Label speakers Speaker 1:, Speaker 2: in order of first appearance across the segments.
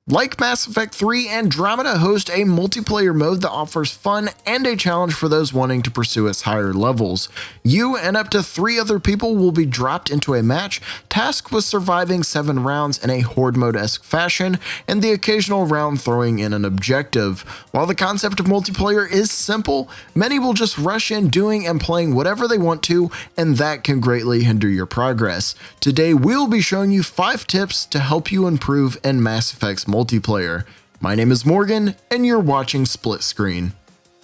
Speaker 1: Like Mass Effect 3, Andromeda hosts a multiplayer mode that offers fun and a challenge for those wanting to pursue its higher levels. You and up to 3 other people will be dropped into a match, tasked with surviving 7 rounds in a horde mode-esque fashion, and the occasional round throwing in an objective. While the concept of multiplayer is simple, many will just rush in doing and playing whatever they want to, and that can greatly hinder your progress. Today we'll be showing you 5 tips to help you improve in Mass Effect's multiplayer. My name is Morgan, and you're watching Split Screen.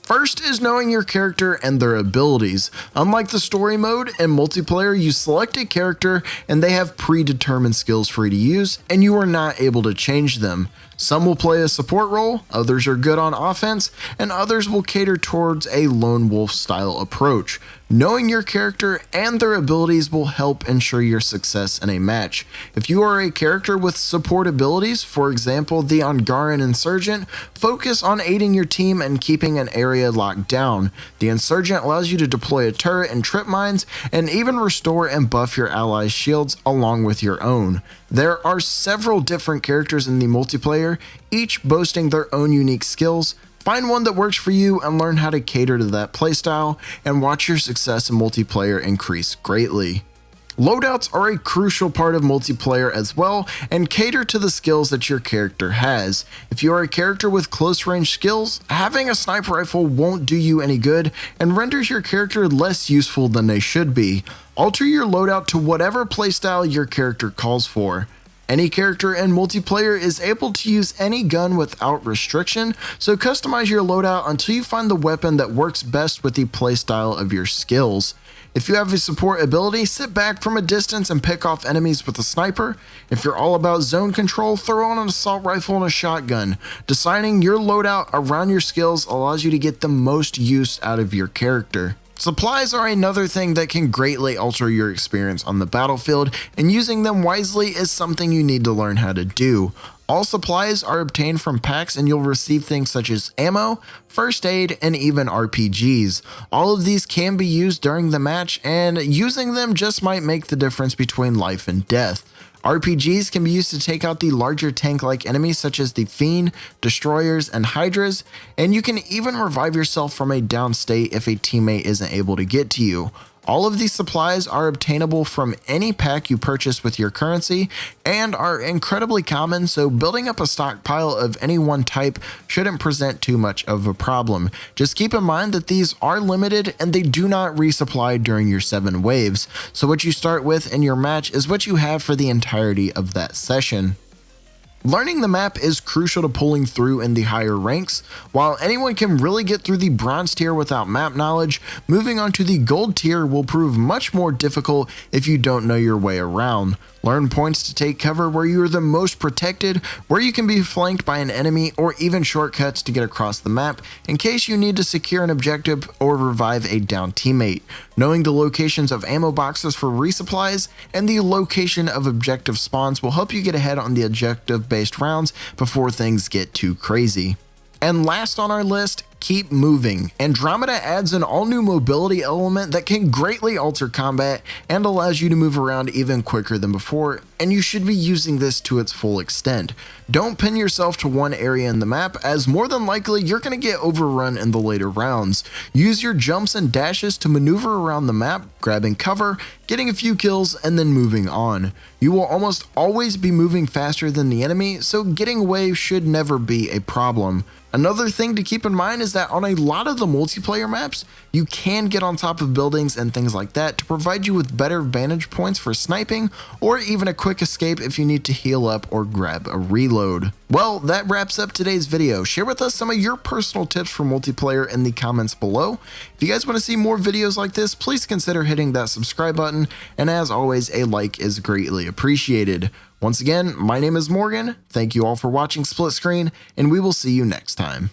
Speaker 1: First is knowing your character and their abilities. Unlike the story mode and multiplayer, you select a character and they have predetermined skills for you to use, and you are not able to change them. Some will play a support role, others are good on offense, and others will cater towards a lone wolf style approach. Knowing your character and their abilities will help ensure your success in a match. If you are a character with support abilities, for example the Angaran Insurgent, focus on aiding your team and keeping an area locked down. The Insurgent allows you to deploy a turret and trip mines, and even restore and buff your allies' shields along with your own. There are several different characters in the multiplayer, each boasting their own unique skills. Find one that works for you and learn how to cater to that playstyle, and watch your success in multiplayer increase greatly. Loadouts are a crucial part of multiplayer as well, and cater to the skills that your character has. If you are a character with close range skills, having a sniper rifle won't do you any good and renders your character less useful than they should be. Alter your loadout to whatever playstyle your character calls for. Any character in multiplayer is able to use any gun without restriction, so customize your loadout until you find the weapon that works best with the playstyle of your skills. If you have a support ability, sit back from a distance and pick off enemies with a sniper. If you're all about zone control, throw on an assault rifle and a shotgun. Designing your loadout around your skills allows you to get the most use out of your character. Supplies are another thing that can greatly alter your experience on the battlefield, and using them wisely is something you need to learn how to do. All supplies are obtained from packs, and you'll receive things such as ammo, first aid, and even RPGs. All of these can be used during the match, and using them just might make the difference between life and death. RPGs can be used to take out the larger tank-like enemies such as the Fiend, Destroyers, and Hydras, and you can even revive yourself from a down state if a teammate isn't able to get to you. All of these supplies are obtainable from any pack you purchase with your currency and are incredibly common, so building up a stockpile of any one type shouldn't present too much of a problem. Just keep in mind that these are limited and they do not resupply during your 7 waves, so what you start with in your match is what you have for the entirety of that session. Learning the map is crucial to pulling through in the higher ranks. While anyone can really get through the bronze tier without map knowledge, moving on to the gold tier will prove much more difficult if you don't know your way around. Learn points to take cover where you are the most protected, where you can be flanked by an enemy, or even shortcuts to get across the map in case you need to secure an objective or revive a downed teammate. Knowing the locations of ammo boxes for resupplies and the location of objective spawns will help you get ahead on the objective-based rounds before things get too crazy. And last on our list, keep moving. Andromeda adds an all-new mobility element that can greatly alter combat and allows you to move around even quicker than before, and you should be using this to its full extent. Don't pin yourself to one area in the map, as more than likely you're going to get overrun in the later rounds. Use your jumps and dashes to maneuver around the map, grabbing cover, getting a few kills, and then moving on. You will almost always be moving faster than the enemy, so getting away should never be a problem. Another thing to keep in mind is that on a lot of the multiplayer maps, you can get on top of buildings and things like that to provide you with better vantage points for sniping, or even a quick escape if you need to heal up or grab a reload. Well, that wraps up today's video. Share with us some of your personal tips for multiplayer in the comments below. If you guys want to see more videos like this, please consider hitting that subscribe button, and as always, a like is greatly appreciated. Once again, my name is Morgan, thank you all for watching Split Screen, and we will see you next time.